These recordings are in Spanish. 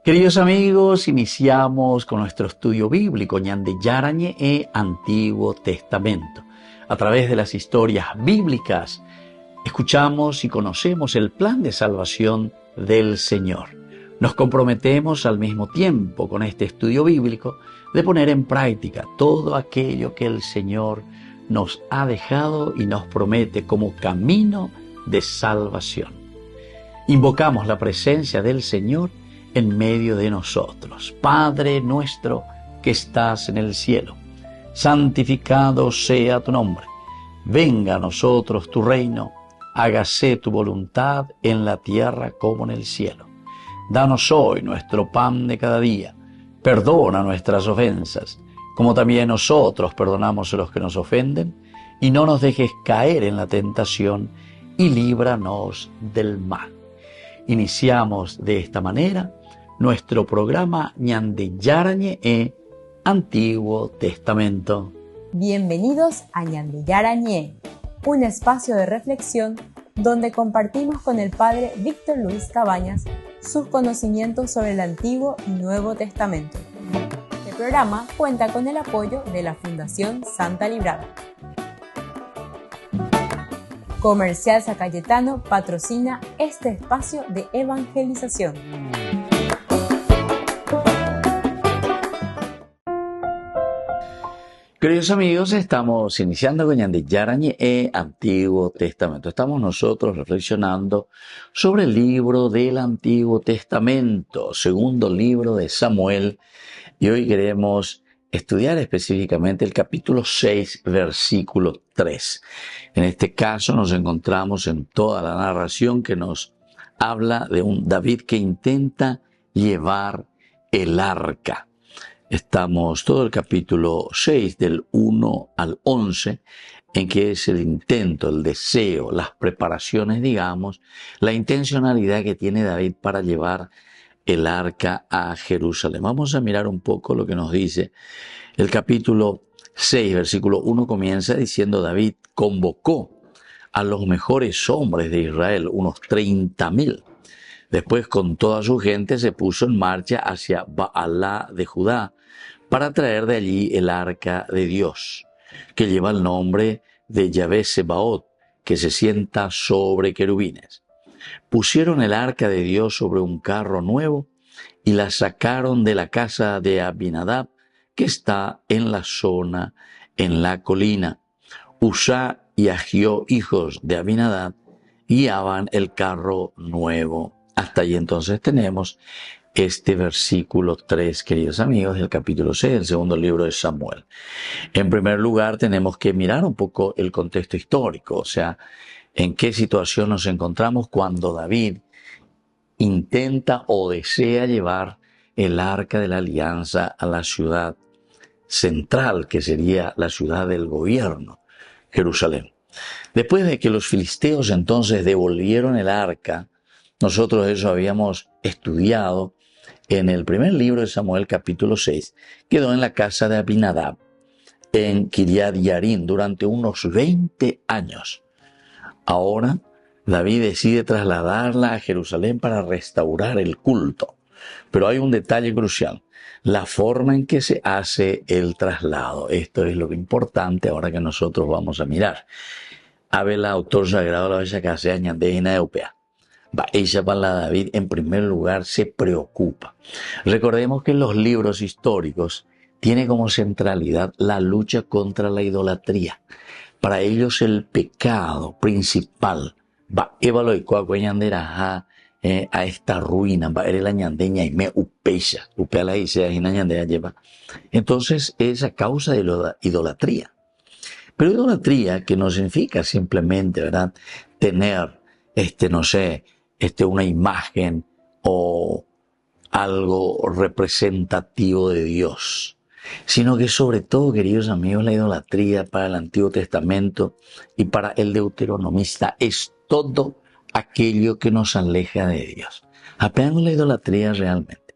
Queridos amigos, iniciamos con nuestro estudio bíblico Ñande Yarañe e Antiguo Testamento. A través de las historias bíblicas, escuchamos y conocemos el plan de salvación del Señor. Nos comprometemos al mismo tiempo con este estudio bíblico de poner en práctica todo aquello que el Señor nos ha dejado y nos promete como camino de salvación. Invocamos la presencia del Señor en medio de nosotros. Padre nuestro que estás en el cielo, santificado sea tu nombre. Venga a nosotros tu reino, hágase tu voluntad en la tierra como en el cielo. Danos hoy nuestro pan de cada día. Perdona nuestras ofensas, como también nosotros perdonamos a los que nos ofenden, y no nos dejes caer en la tentación, y líbranos del mal. Iniciamos de esta manera nuestro programa Ñande Yarañe e Antiguo Testamento. Bienvenidos a Ñande Yarañe, un espacio de reflexión donde compartimos con el Padre Víctor Luis Cabañas sus conocimientos sobre el Antiguo y Nuevo Testamento. Este programa cuenta con el apoyo de la Fundación Santa Librada. Comercial San Cayetano patrocina este espacio de evangelización. Queridos amigos, estamos iniciando con Ñande Yarañe e Antiguo Testamento. Estamos nosotros reflexionando sobre el libro del Antiguo Testamento, segundo libro de Samuel, y hoy queremos estudiar específicamente el capítulo 6, versículo 3. En este caso nos encontramos en toda la narración que nos habla de un David que intenta llevar el arca. Estamos todo el capítulo 6 del 1 al 11, en que es el intento, el deseo, las preparaciones, digamos, la intencionalidad que tiene David para llevar el arca a Jerusalén. Vamos a mirar un poco lo que nos dice. El capítulo 6, versículo 1 comienza diciendo: David convocó a los mejores hombres de Israel, unos 30,000. Después, con toda su gente, se puso en marcha hacia Baalá de Judá para traer de allí el arca de Dios, que lleva el nombre de Yahvé Sebaot, que se sienta sobre querubines. Pusieron el arca de Dios sobre un carro nuevo y la sacaron de la casa de Abinadab, que está en la zona, en la colina. Usá y Ahió, hijos de Abinadab, guiaban el carro nuevo. Hasta allí entonces tenemos este versículo 3, queridos amigos, del capítulo 6 del segundo libro de Samuel. En primer lugar, tenemos que mirar un poco el contexto histórico, o sea, en qué situación nos encontramos cuando David intenta o desea llevar el arca de la alianza a la ciudad central, que sería la ciudad del gobierno, Jerusalén. Después de que los filisteos entonces devolvieron el arca, nosotros eso habíamos estudiado en el primer libro de Samuel, capítulo 6, quedó en la casa de Abinadab, en Kiriat Yarim, durante unos 20 años. Ahora, David decide trasladarla a Jerusalén para restaurar el culto. Pero hay un detalle crucial: la forma en que se hace el traslado. Esto es lo importante ahora que nosotros vamos a mirar. Abel, autor sagrado de la Bella Casa de Ñandejina Eupea. Ella para David, en primer lugar, se preocupa. Recordemos que en los libros históricos tiene como centralidad la lucha contra la idolatría. Para ellos el pecado principal a esta ruina, la ñandeña y me upecha, la dice y ñandea lleva. Entonces es a causa de la idolatría. Pero idolatría que no significa simplemente, ¿verdad?, tener una imagen o algo representativo de Dios, sino que sobre todo, queridos amigos, la idolatría para el Antiguo Testamento y para el deuteronomista es todo aquello que nos aleja de Dios. Apenas la idolatría realmente.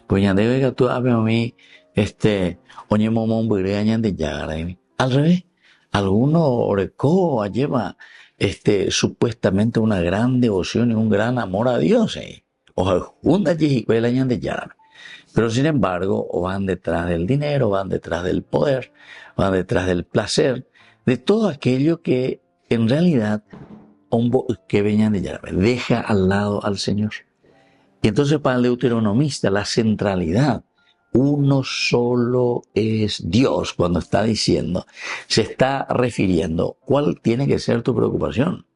Pues ya debe que tú hablas a mí, oye momón de llegar al revés. Alguno orecó lleva supuestamente una gran devoción y un gran amor a Dios. O de Pero sin embargo, van detrás del dinero, van detrás del poder, van detrás del placer, de todo aquello que en realidad que venían de Yahweh, deja al lado al Señor. Y entonces para el deuteronomista la centralidad, uno solo es Dios, cuando está diciendo, se está refiriendo, ¿cuál tiene que ser tu preocupación?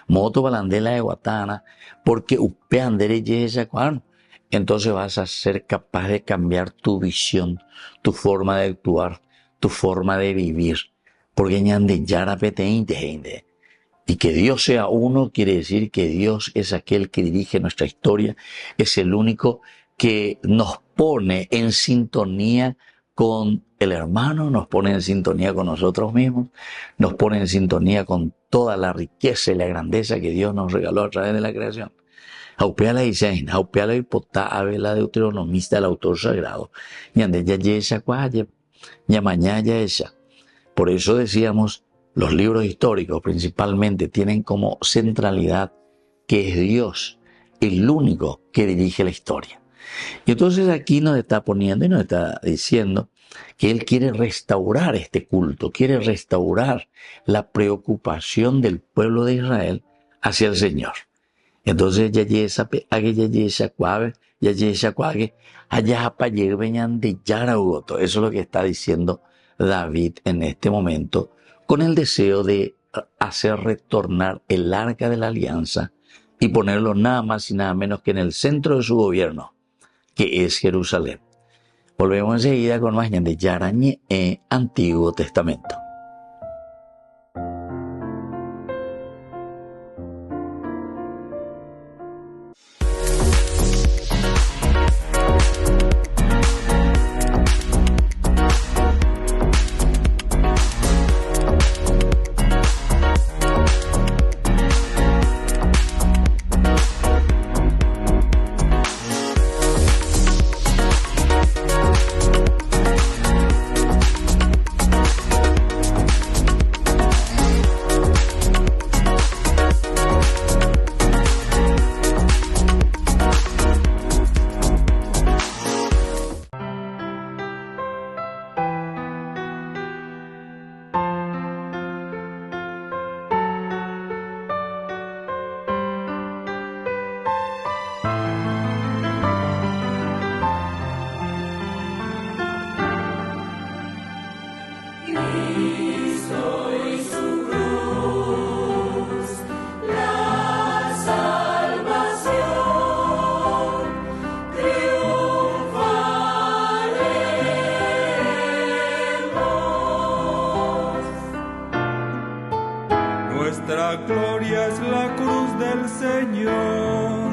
Moto balandela de guatana, porque upeandere yesacuan. Entonces vas a ser capaz de cambiar tu visión, tu forma de actuar, tu forma de vivir. Porque ñande yara peteinte. Y que Dios sea uno quiere decir que Dios es aquel que dirige nuestra historia, es el único que nos pone en sintonía con el hermano, nos pone en sintonía con nosotros mismos, nos pone en sintonía con toda la riqueza y la grandeza que Dios nos regaló a través de la creación. Haupea la Isaín, haupea la hipotá, ave la deuteronomista, el autor sagrado. Ñande ya yesa cuaye, ñamaña ya esa. Por eso decíamos, los libros históricos principalmente tienen como centralidad que es Dios el único que dirige la historia. Y entonces aquí nos está poniendo y nos está diciendo que Él quiere restaurar este culto, quiere restaurar la preocupación del pueblo de Israel hacia el Señor. Entonces, eso es lo que está diciendo David en este momento, con el deseo de hacer retornar el arca de la alianza y ponerlo nada más y nada menos que en el centro de su gobierno, que es Jerusalén. Volvemos enseguida con más de Yarañe Antiguo Testamento. Nuestra gloria es la cruz del Señor,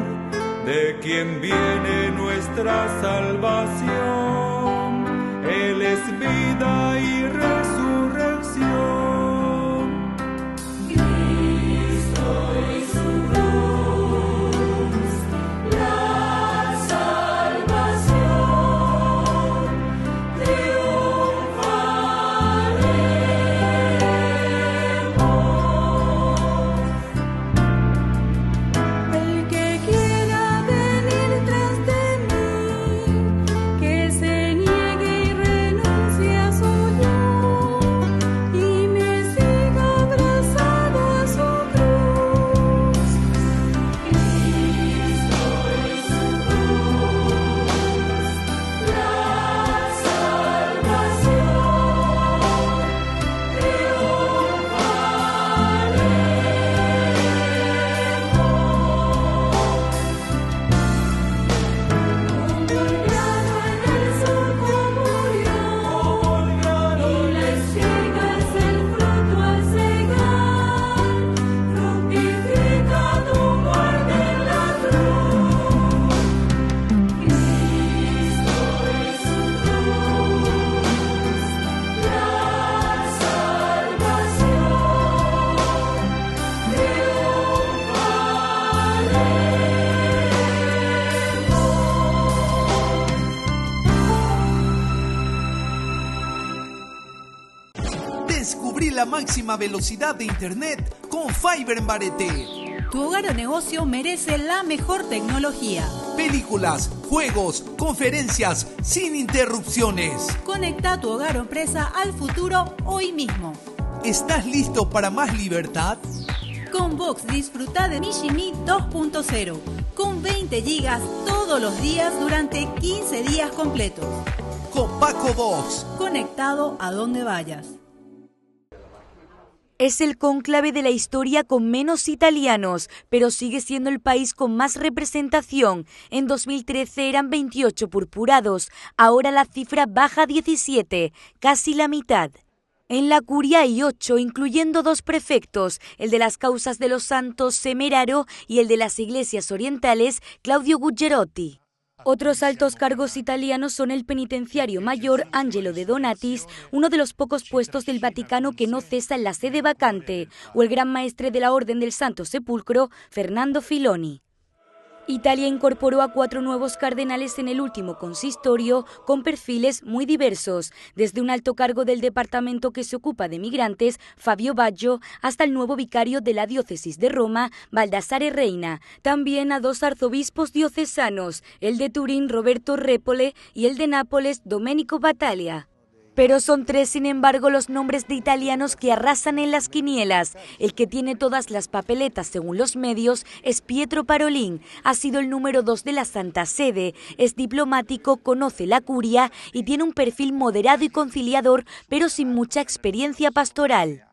de quien viene nuestra salvación. Él es vida y resurrección. Cristo y su cruz, la salvación triunfaremos. El que quiera venir tras de mí, que se niegue y renuncie a su yo, y me siga abrazado a su cruz. Cristo y su cruz, la salvación triunfaremos. Como el grano en el surco murió, y la espigas el fruto al segar, fructifica tu muerte en la cruz. Cristo y su cruz, la salvación triunfaremos. Descubrí la máxima velocidad de Internet con Fiber en Barete. Tu hogar o negocio merece la mejor tecnología. películas, juegos, conferencias, sin interrupciones. Conecta tu hogar o empresa al futuro hoy mismo. ¿Estás listo para más libertad? Con Vox disfruta de Mishimi 2.0, con 20 gigas todos los días durante 15 días completos. Con Paco Vox. Conectado a donde vayas. Es el cónclave de la historia con menos italianos, pero sigue siendo el país con más representación. En 2013 eran 28 purpurados, ahora la cifra baja a 17, casi la mitad. En la curia hay 8, incluyendo 2 prefectos, el de las causas de los santos Semeraro y el de las iglesias orientales Claudio Gugerotti. Otros altos cargos italianos son el penitenciario mayor Angelo de Donatis, uno de los pocos puestos del Vaticano que no cesa en la sede vacante, o el gran maestre de la Orden del Santo Sepulcro, Fernando Filoni. Italia incorporó a 4 nuevos cardenales en el último consistorio con perfiles muy diversos, desde un alto cargo del departamento que se ocupa de migrantes, Fabio Baggio, hasta el nuevo vicario de la diócesis de Roma, Baldassare Reina. También a 2 arzobispos diocesanos, el de Turín, Roberto Repole, y el de Nápoles, Domenico Battaglia. Pero son 3, sin embargo, los nombres de italianos que arrasan en las quinielas. El que tiene todas las papeletas, según los medios, es Pietro Parolin. Ha sido el número 2 de la Santa Sede. Es diplomático, conoce la curia y tiene un perfil moderado y conciliador, pero sin mucha experiencia pastoral.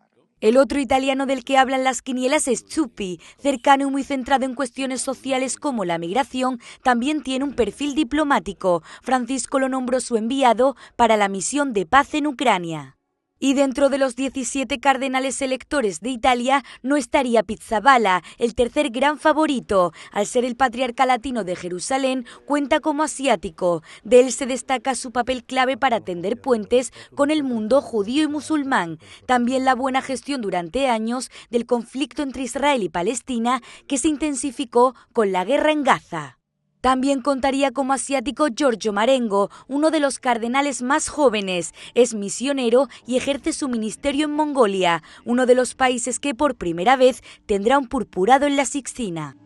El otro italiano del que hablan las quinielas es Zuppi, cercano y muy centrado en cuestiones sociales como la migración, también tiene un perfil diplomático. Francisco lo nombró su enviado para la misión de paz en Ucrania. Y dentro de los 17 cardenales electores de Italia no estaría Pizzaballa, el tercer gran favorito. Al ser el patriarca latino de Jerusalén, cuenta como asiático. De él se destaca su papel clave para tender puentes con el mundo judío y musulmán. También la buena gestión durante años del conflicto entre Israel y Palestina, que se intensificó con la guerra en Gaza. También contaría como asiático Giorgio Marengo, uno de los cardenales más jóvenes. Es misionero y ejerce su ministerio en Mongolia, uno de los países que por primera vez tendrá un purpurado en la Sixtina.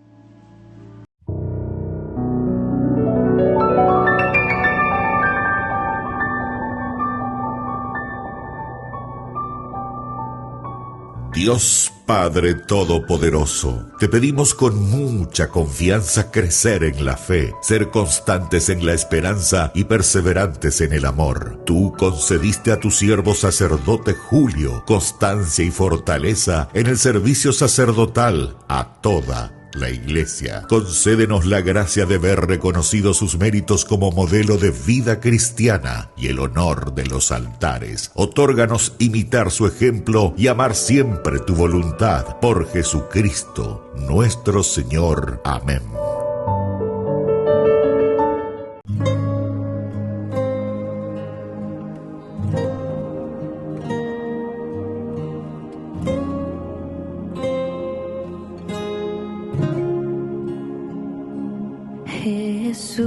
Dios Padre Todopoderoso, te pedimos con mucha confianza crecer en la fe, ser constantes en la esperanza y perseverantes en el amor. Tú concediste a tu siervo sacerdote Julio constancia y fortaleza en el servicio sacerdotal a toda la Iglesia. Concédenos la gracia de ver reconocidos sus méritos como modelo de vida cristiana y el honor de los altares. Otórganos imitar su ejemplo y amar siempre tu voluntad. Por Jesucristo, nuestro Señor. Amén. Jesús,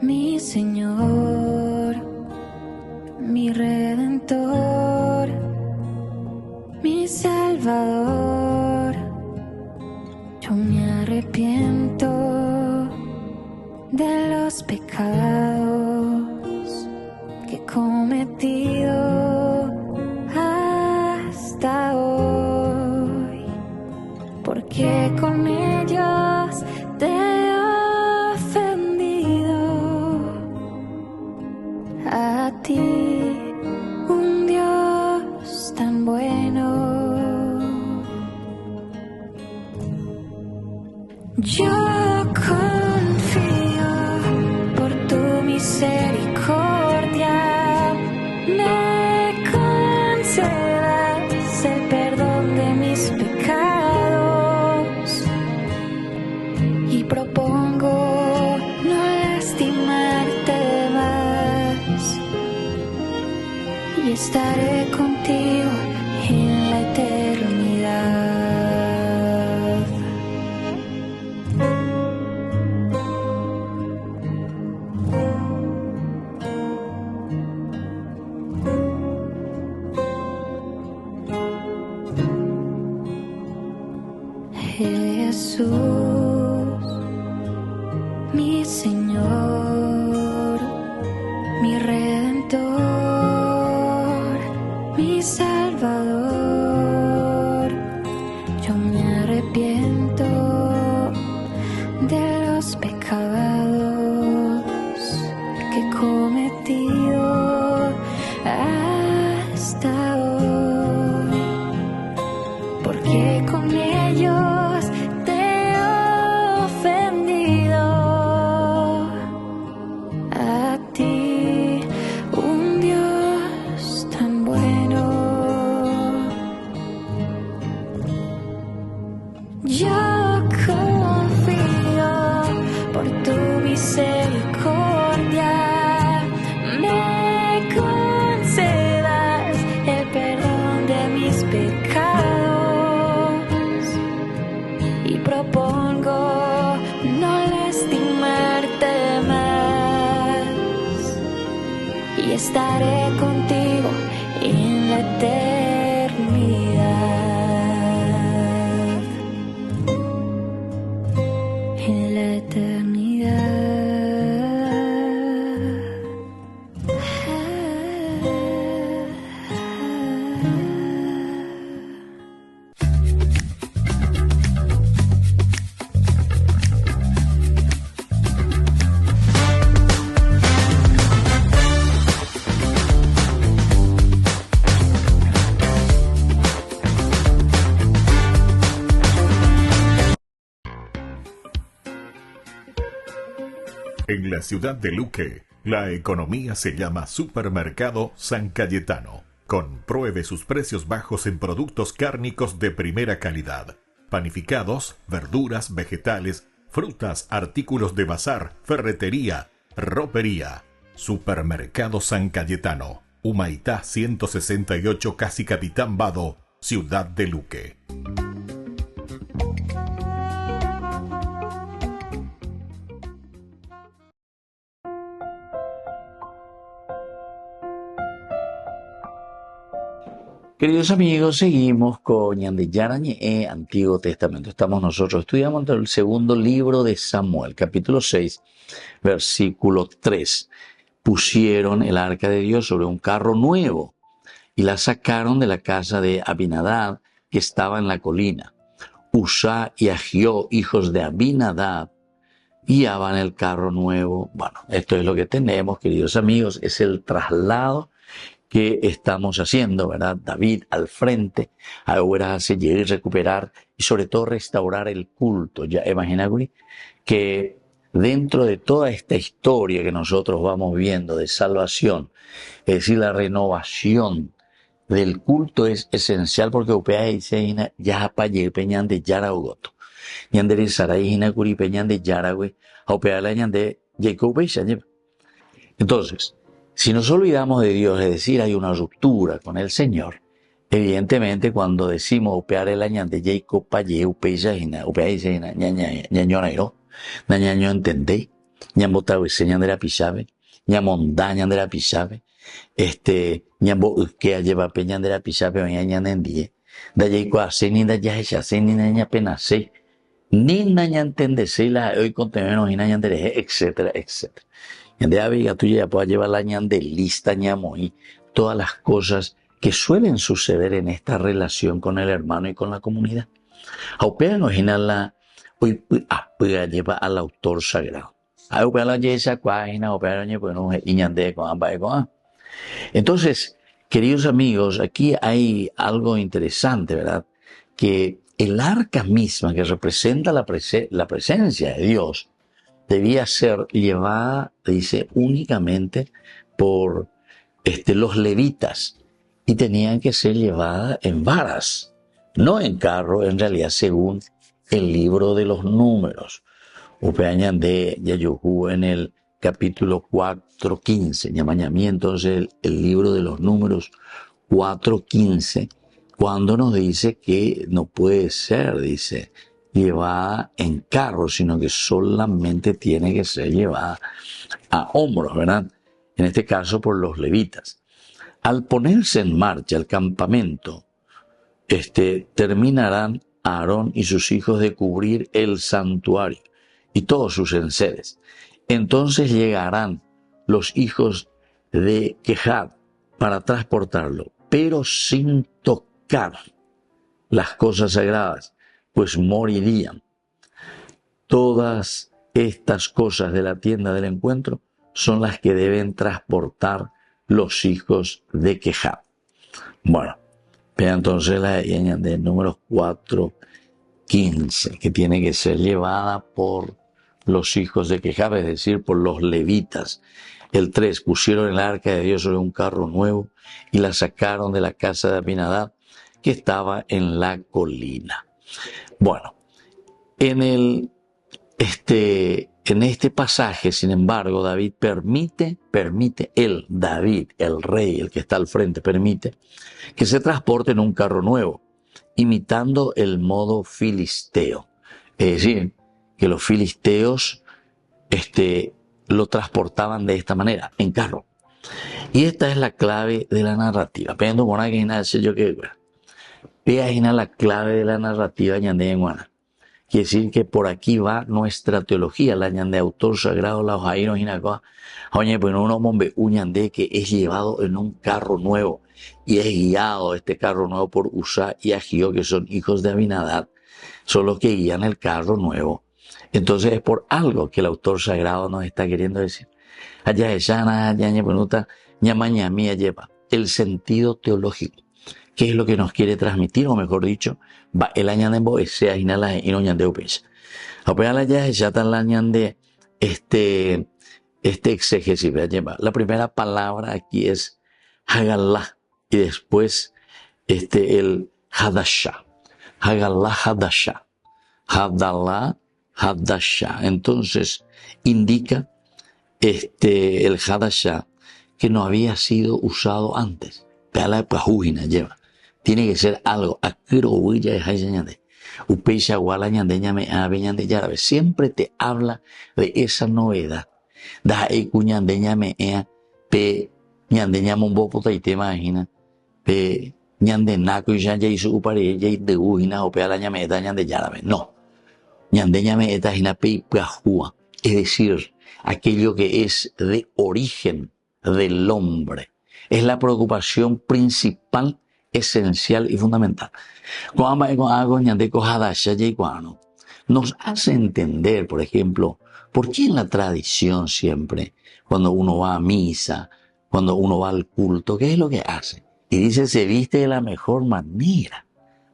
mi Señor, mi Redentor, mi Salvador, yo me arrepiento de los pecados que he cometido hasta hoy, porque con ellos te he ofendido. A ti, un Dios tan bueno, yo confío por tu misericordia, me concedas el perdón de mis pecados y propongo no lastimarte más y estaré contigo en la eternidad. Jesús, Señor, mi Redentor, mi Salvador. Yo me arrepiento de los pecados que he cometido hasta hoy, porque con ellos te he ofendido. A ti, un Dios tan bueno. Yo confío por tu misericordia, me concedas el perdón de mis pecados y propongo no lastimarte más y estaré contigo en la eternidad. En la eternidad. En la ciudad de Luque, la economía se llama Supermercado San Cayetano. Compruebe sus precios bajos en productos cárnicos de primera calidad. Panificados, verduras, vegetales, frutas, artículos de bazar, ferretería, ropería. Supermercado San Cayetano. Humaitá 168, Casi Capitán Vado, ciudad de Luque. Queridos amigos, seguimos con Ñande Yarañe, Antiguo Testamento. Estamos nosotros estudiando el segundo libro de Samuel, capítulo 6, versículo 3. Pusieron el arca de Dios sobre un carro nuevo y la sacaron de la casa de Abinadab, que estaba en la colina. Usá y Ahió, hijos de Abinadab, guiaban el carro nuevo. Bueno, esto es lo que tenemos, queridos amigos, es el traslado que estamos haciendo, ¿verdad? David al frente, ahora hace llegar y recuperar y sobre todo restaurar el culto. Ya imagínate que dentro de toda esta historia que nosotros vamos viendo de salvación, es decir, la renovación del culto es esencial porque upea dice ya paye peñan de Yaraugoto. Ñandere Sarai Hinakuri peñan de Yaragüe, upea la ñande Jacob. Entonces, si nos olvidamos de Dios, es decir, hay una ruptura con el Señor, evidentemente cuando decimos upear el año de Jacob paye upeya dice ñañonairo, ñaño entendé, ñambota señan de la pisabe, ñamondaña de la pisabe, ñambo que lleva peñan de la pisabe ñañan endie, da Jacob hace ni da yaja se ni ña pena se, ni ña entende se la hoy contenemos y ña de etcétera, etcétera. De aviga tuya ya pueda llevar la ñan de lista ñamo y todas las cosas que suelen suceder en esta relación con el hermano y con la comunidad. Aupea no la hoy pueda llevar al autor sagrado. Aupea la yesa cuágina opera ñe pues no iñande con ambas con. Entonces, queridos amigos, aquí hay algo interesante, ¿verdad? Que el arca misma que representa la presencia de Dios debía ser llevada, dice, únicamente por los levitas y tenían que ser llevadas en varas, no en carro, en realidad, según el libro de los números. Upeañan de Yayuhu en el capítulo 4:15, llamañamí entonces el libro de los números 4:15, cuando nos dice que no puede ser, dice, llevada en carro, sino que solamente tiene que ser llevada a hombros, ¿verdad? En este caso por los levitas. Al ponerse en marcha el campamento, terminarán Aarón y sus hijos de cubrir el santuario y todos sus enseres. Entonces llegarán los hijos de Kehat para transportarlo, pero sin tocar las cosas sagradas, pues morirían. Todas estas cosas de la tienda del encuentro son las que deben transportar los hijos de Kehat. Bueno, vean entonces la de números 4:15, que tiene que ser llevada por los hijos de Kehat, es decir, por los levitas. El 3, pusieron el arca de Dios sobre un carro nuevo y la sacaron de la casa de Abinadab, que estaba en la colina. Bueno, en este pasaje, sin embargo, David David, el rey, el que está al frente, permite que se transporte en un carro nuevo, imitando el modo filisteo. Es decir, que los filisteos lo transportaban de esta manera, en carro. Y esta es la clave de la narrativa. Pero con alguien nace yo que vea la clave de la narrativa ñande en Guana. Quiere decir que por aquí va nuestra teología, la ñande autor sagrado, la ojaíno jinacoa. Oye, pues uno mombe un ñande que es llevado en un carro nuevo y es guiado este carro nuevo por Usa y Agio, que son hijos de Abinadab, son los que guían el carro nuevo. Entonces es por algo que el autor sagrado nos está queriendo decir. Allá llana, ñaña penuta, ñamaña mía lleva el sentido teológico. ¿Qué es lo que nos quiere transmitir? O mejor dicho, va el añandembo sea inala y no ñandeo pensa. Apeala ya tan la ñande este exégesis, lleva. La primera palabra aquí es Hagalá y después el Hadashah. Hagalá, Hadashah. Hadalá, Hadashah. Entonces indica el Hadashah que no había sido usado antes. Peala pajujina lleva. Tiene que ser algo. Acrobuilla de Hayañande. Upeisha guala ñande ñame aveñande yarabe. Siempre te habla de esa novedad. Da cuñande ñame pe ñande ñame un bopo y te imagina. Pe ñande naco y ya hizo upare ya de ujina o peala ñame eta ñande yarabe. No. Ñande ñame eta jina pe pajua. Es decir, aquello que es de origen del hombre. Es la preocupación principal, esencial y fundamental. Nos hace entender, por ejemplo, por qué en la tradición siempre, cuando uno va a misa, cuando uno va al culto, ¿qué es lo que hace? Y dice, se viste de la mejor manera.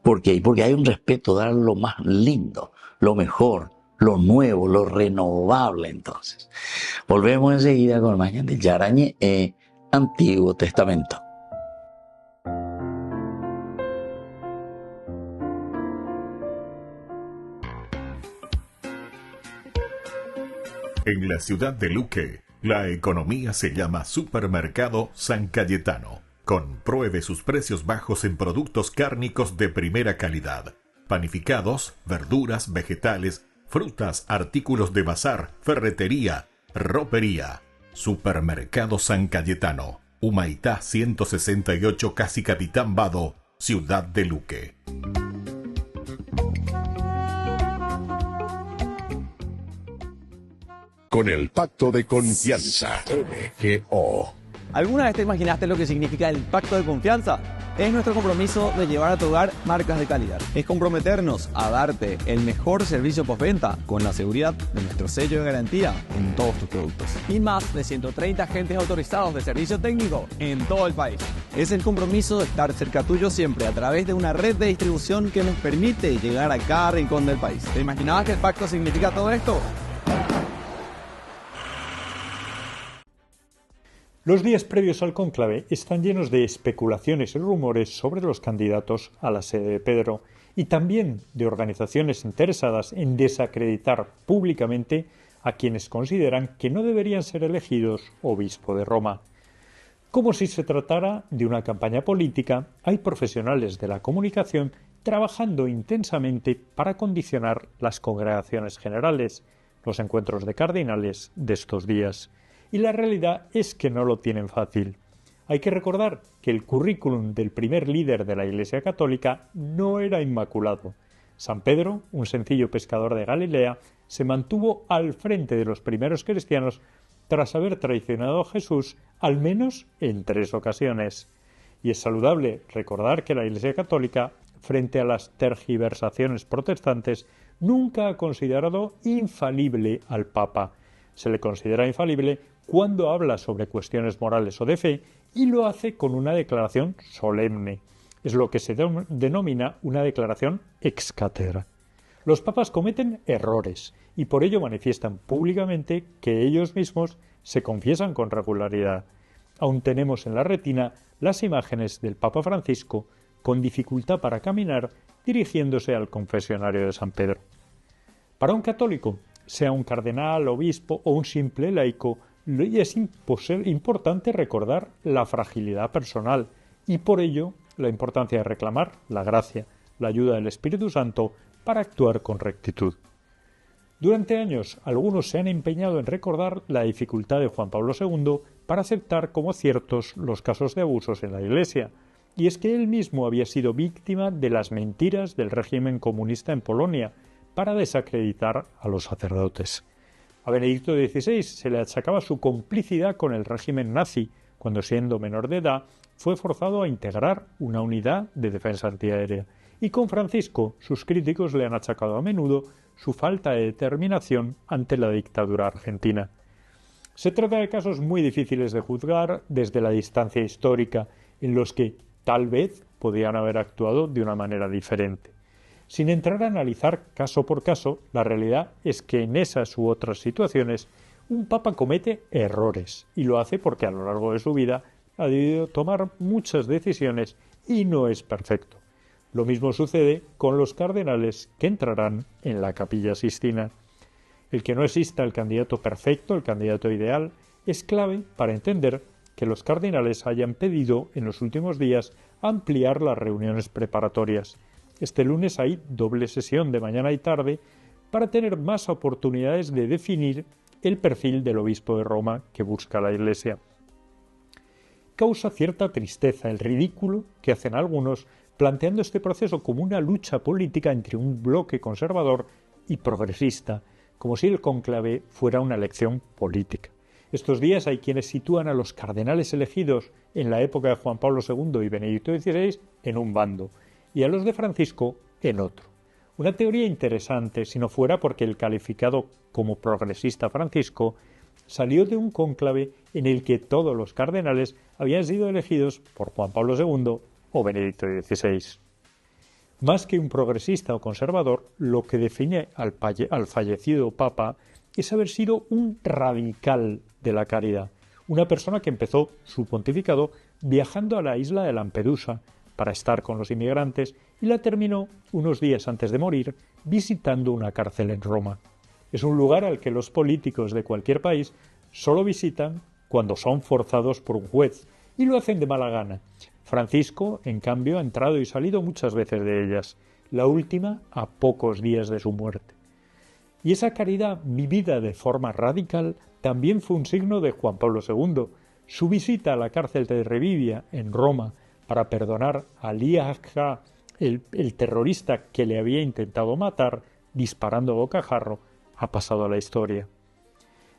¿Por qué? Porque hay un respeto, dar lo más lindo, lo mejor, lo nuevo, lo renovable. Entonces, volvemos enseguida con más de Yarañe, Antiguo Testamento. En la ciudad de Luque, la economía se llama Supermercado San Cayetano. Compruebe sus precios bajos en productos cárnicos de primera calidad. Panificados, verduras, vegetales, frutas, artículos de bazar, ferretería, ropería. Supermercado San Cayetano, Humaitá 168, Casi Capitán Vado, Ciudad de Luque. Con el Pacto de Confianza, MGO. ¿Alguna vez te imaginaste lo que significa el Pacto de Confianza? Es nuestro compromiso de llevar a tu hogar marcas de calidad. Es comprometernos a darte el mejor servicio postventa con la seguridad de nuestro sello de garantía en todos tus productos. Y más de 130 agentes autorizados de servicio técnico en todo el país. Es el compromiso de estar cerca tuyo siempre a través de una red de distribución que nos permite llegar a cada rincón del país. ¿Te imaginabas que el pacto significa todo esto? Los días previos al cónclave están llenos de especulaciones y rumores sobre los candidatos a la sede de Pedro y también de organizaciones interesadas en desacreditar públicamente a quienes consideran que no deberían ser elegidos obispo de Roma. Como si se tratara de una campaña política, hay profesionales de la comunicación trabajando intensamente para condicionar las congregaciones generales, los encuentros de cardinales de estos días. Y la realidad es que no lo tienen fácil. Hay que recordar que el currículum del primer líder de la Iglesia Católica no era inmaculado. San Pedro, un sencillo pescador de Galilea, se mantuvo al frente de los primeros cristianos tras haber traicionado a Jesús al menos en 3 ocasiones. Y es saludable recordar que la Iglesia Católica, frente a las tergiversaciones protestantes, nunca ha considerado infalible al Papa. Se le considera infalible cuando habla sobre cuestiones morales o de fe y lo hace con una declaración solemne. Es lo que se denomina una declaración ex cátedra. Los papas cometen errores y por ello manifiestan públicamente que ellos mismos se confiesan con regularidad. Aún tenemos en la retina las imágenes del Papa Francisco con dificultad para caminar dirigiéndose al confesionario de San Pedro. Para un católico, sea un cardenal, obispo o un simple laico, es importante recordar la fragilidad personal y por ello la importancia de reclamar la gracia, la ayuda del Espíritu Santo para actuar con rectitud. Durante años, algunos se han empeñado en recordar la dificultad de Juan Pablo II para aceptar como ciertos los casos de abusos en la Iglesia, y es que él mismo había sido víctima de las mentiras del régimen comunista en Polonia para desacreditar a los sacerdotes. A Benedicto XVI se le achacaba su complicidad con el régimen nazi, cuando siendo menor de edad fue forzado a integrar una unidad de defensa antiaérea, y con Francisco sus críticos le han achacado a menudo su falta de determinación ante la dictadura argentina. Se trata de casos muy difíciles de juzgar desde la distancia histórica, en los que tal vez podían haber actuado de una manera diferente. Sin entrar a analizar caso por caso, la realidad es que en esas u otras situaciones un papa comete errores y lo hace porque a lo largo de su vida ha debido tomar muchas decisiones y no es perfecto. Lo mismo sucede con los cardenales que entrarán en la Capilla Sixtina. El que no exista el candidato perfecto, el candidato ideal, es clave para entender que los cardenales hayan pedido en los últimos días ampliar las reuniones preparatorias. Este lunes hay doble sesión de mañana y tarde para tener más oportunidades de definir el perfil del obispo de Roma que busca la Iglesia. Causa cierta tristeza el ridículo que hacen algunos planteando este proceso como una lucha política entre un bloque conservador y progresista, como si el cónclave fuera una elección política. Estos días hay quienes sitúan a los cardenales elegidos en la época de Juan Pablo II y Benedicto XVI en un bando y a los de Francisco en otro. Una teoría interesante si no fuera porque el calificado como progresista Francisco salió de un cónclave en el que todos los cardenales habían sido elegidos por Juan Pablo II o Benedicto XVI. Más que un progresista o conservador, lo que define al fallecido Papa es haber sido un radical de la caridad, una persona que empezó su pontificado viajando a la isla de Lampedusa para estar con los inmigrantes y la terminó unos días antes de morir visitando una cárcel en Roma. Es un lugar al que los políticos de cualquier país solo visitan cuando son forzados por un juez y lo hacen de mala gana. Francisco, en cambio, ha entrado y salido muchas veces de ellas, la última a pocos días de su muerte. Y esa caridad vivida de forma radical también fue un signo de Juan Pablo II. Su visita a la cárcel de Revivia, en Roma, para perdonar a Ali Agha, el terrorista que le había intentado matar disparando a bocajarro, ha pasado a la historia.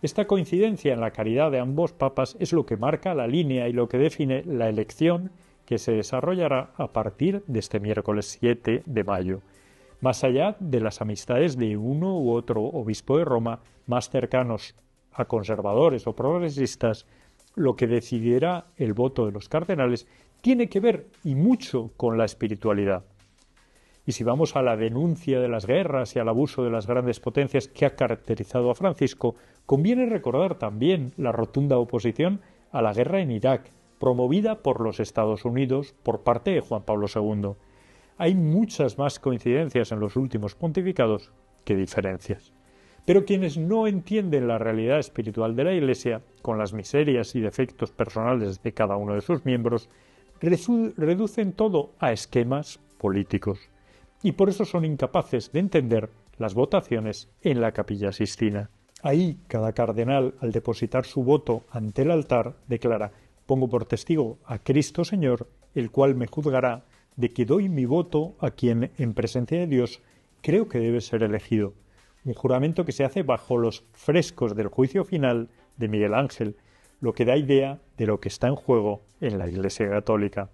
Esta coincidencia en la caridad de ambos papas es lo que marca la línea y lo que define la elección que se desarrollará a partir de este miércoles 7 de mayo. Más allá de las amistades de uno u otro obispo de Roma más cercanos a conservadores o progresistas, lo que decidirá el voto de los cardenales tiene que ver y mucho con la espiritualidad. Y si vamos a la denuncia de las guerras y al abuso de las grandes potencias que ha caracterizado a Francisco, conviene recordar también la rotunda oposición a la guerra en Irak, promovida por los Estados Unidos por parte de Juan Pablo II. Hay muchas más coincidencias en los últimos pontificados que diferencias. Pero quienes no entienden la realidad espiritual de la Iglesia, con las miserias y defectos personales de cada uno de sus miembros, reducen todo a esquemas políticos. Y por eso son incapaces de entender las votaciones en la Capilla Sixtina. Ahí, cada cardenal, al depositar su voto ante el altar, declara: «Pongo por testigo a Cristo Señor, el cual me juzgará de que doy mi voto a quien, en presencia de Dios creo que debe ser elegido. Un juramento que se hace bajo los frescos del juicio final de Miguel Ángel, lo que da idea de lo que está en juego en la Iglesia Católica.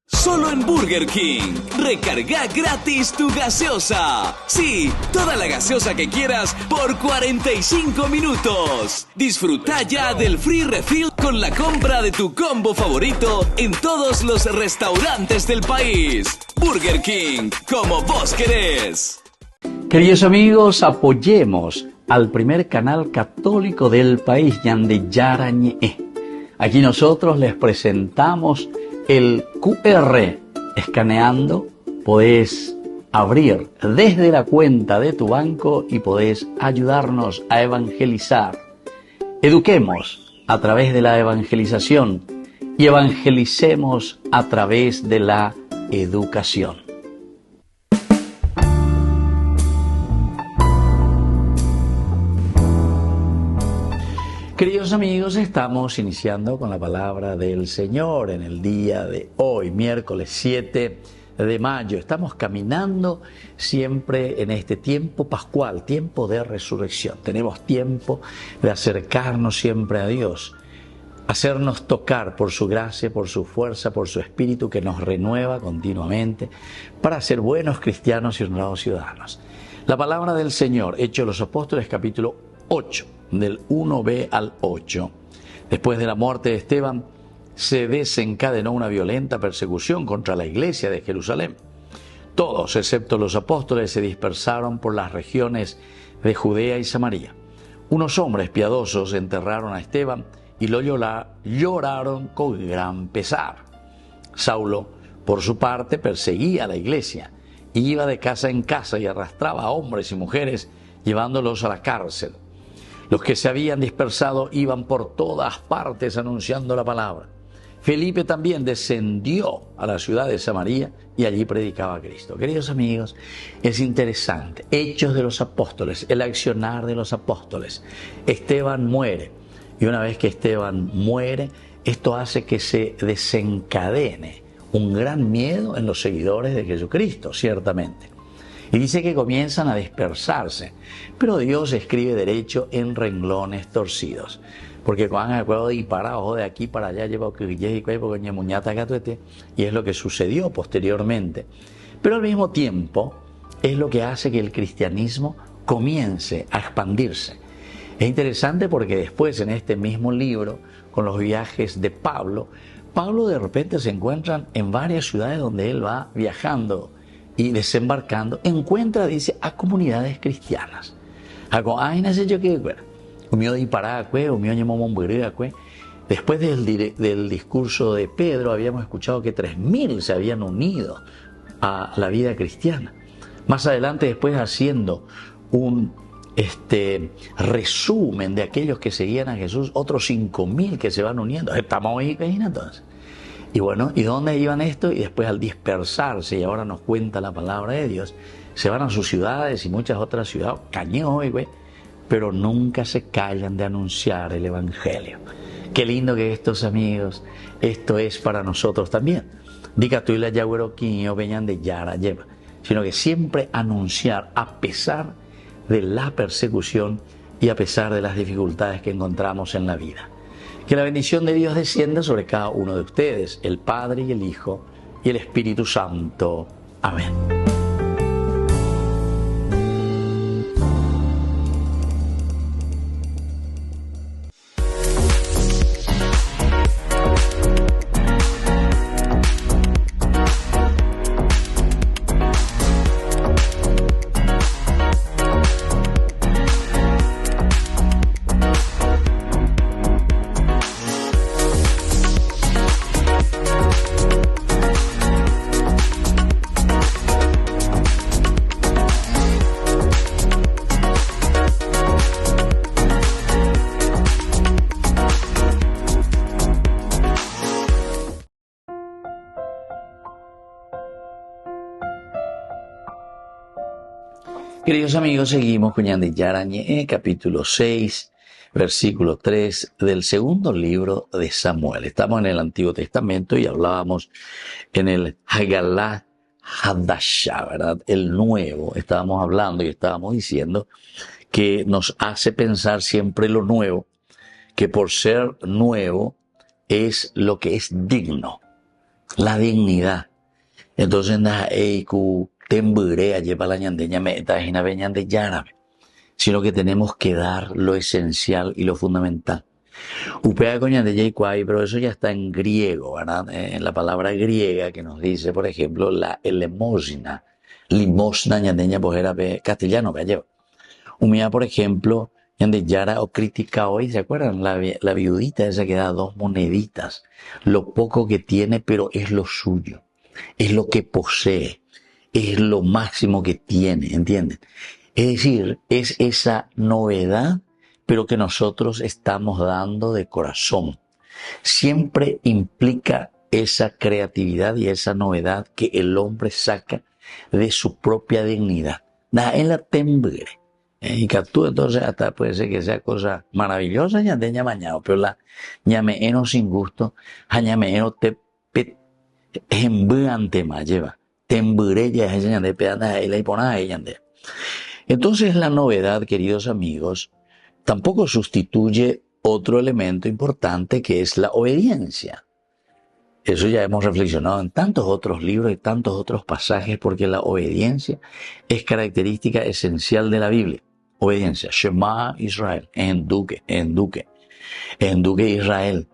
Solo en Burger King. Recarga gratis tu gaseosa. Sí, toda la gaseosa que quieras por 45 minutos. Disfruta ya del free refill con la compra de tu combo favorito en todos los restaurantes del país. Burger King, como vos querés. Queridos amigos, apoyemos al primer canal católico del país, Ñande Yarañe. Aquí nosotros les presentamos el QR. Escaneando podés abrir desde la cuenta de tu banco y podés ayudarnos a evangelizar. Eduquemos a través de la evangelización y evangelicemos a través de la educación. Queridos amigos, estamos iniciando con la palabra del Señor en el día de hoy, miércoles 7 de mayo. Estamos caminando siempre en este tiempo pascual, tiempo de resurrección. Tenemos tiempo de acercarnos siempre a Dios, hacernos tocar por su gracia, por su fuerza, por su espíritu que nos renueva continuamente para ser buenos cristianos y honrados ciudadanos. La palabra del Señor, Hechos de los Apóstoles, capítulo 8. Del 1b al 8. Después de la muerte de Esteban, se desencadenó una violenta persecución contra la iglesia de Jerusalén. Todos, excepto los apóstoles, se dispersaron por las regiones de Judea y Samaria. Unos hombres piadosos enterraron a Esteban y lo lloraron con gran pesar. Saulo, por su parte, perseguía a la iglesia, iba de casa en casa y arrastraba a hombres y mujeres, llevándolos a la cárcel. Los que se habían dispersado iban por todas partes anunciando la palabra. Felipe también descendió a la ciudad de Samaria y allí predicaba a Cristo. Queridos amigos, es interesante. Hechos de los Apóstoles, el accionar de los apóstoles. Esteban muere. Y una vez que Esteban muere, esto hace que se desencadene un gran miedo en los seguidores de Jesucristo, ciertamente. Y dice que comienzan a dispersarse, pero Dios escribe derecho en renglones torcidos. Porque cuando el juego disparado de aquí para allá lleva y es lo que sucedió posteriormente. Pero al mismo tiempo es lo que hace que el cristianismo comience a expandirse. Es interesante porque después en este mismo libro, con los viajes de Pablo de repente se encuentra en varias ciudades donde él va viajando y desembarcando, encuentra, dice, a comunidades cristianas. Después del discurso de Pedro habíamos escuchado que 3.000 se habían unido a la vida cristiana. Más adelante, después haciendo un resumen de aquellos que seguían a Jesús, otros 5.000 que se van uniendo. Estamos ahí entonces. Y bueno, ¿y dónde iban esto? Y después al dispersarse, y ahora nos cuenta la palabra de Dios, se van a sus ciudades y muchas otras ciudades, pero nunca se callan de anunciar el Evangelio. Qué lindo que estos amigos, esto es para nosotros también. Diga tú y la Yagüeroquín veñan de Yara lleva, sino que siempre anunciar a pesar de la persecución y a pesar de las dificultades que encontramos en la vida. Que la bendición de Dios descienda sobre cada uno de ustedes, el Padre y el Hijo y el Espíritu Santo. Amén. Queridos amigos, seguimos con Ñande Yarañe, capítulo 6, versículo 3 del segundo libro de Samuel. Estamos en el Antiguo Testamento y hablábamos en el Hagalat Hadasha, ¿verdad? El nuevo. Estábamos hablando y estábamos diciendo que nos hace pensar siempre lo nuevo, que por ser nuevo es lo que es digno, la dignidad. Entonces, sino que tenemos que dar lo esencial y lo fundamental. Pero eso ya está en griego, ¿verdad? En la palabra griega que nos dice, por ejemplo, la elemosina. Limosna, ñandeña, pues era castellano, que lleva. Humía, por ejemplo, ñande Yara o critica hoy, ¿se acuerdan? La viudita esa que da 2 moneditas. Lo poco que tiene, pero es lo suyo. Es lo que posee. Es lo máximo que tiene, ¿entienden? Es decir, es esa novedad, pero que nosotros estamos dando de corazón. Siempre implica esa creatividad y esa novedad que el hombre saca de su propia dignidad. Da en la tembre. Y que tú entonces hasta puede ser que sea cosa maravillosa, ya de mañana, pero la ñame eno sin gusto, ñame eno te ante más lleva. Tembre ya es de pedana y la hipona ella. Entonces la novedad, queridos amigos, tampoco sustituye otro elemento importante que es la obediencia. Eso ya hemos reflexionado en tantos otros libros y tantos otros pasajes, porque la obediencia es característica esencial de la Biblia. Obediencia, Shema Israel, en duque Israel,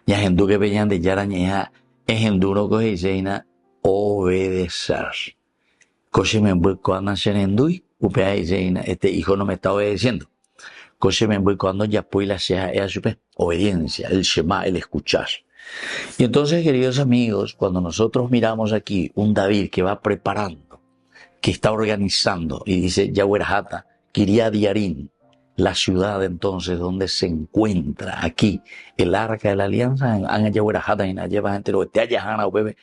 ya en duque peñan de yarañeja, es en duro cojiseina, obedecer. Coche me voy cuando se endui, upea iseina, este hijo no me está obedeciendo. Coche me voy cuando ya pues la sea obediencia, el Shema, el escuchar. Y entonces, queridos amigos, cuando nosotros miramos aquí un David que va preparando, que está organizando, y dice Yahuerjata, Kiriat Yarim, la ciudad entonces donde se encuentra aquí el arca de la alianza, en Yahuerjata, y lleva gente, lo te ayahana, bebé,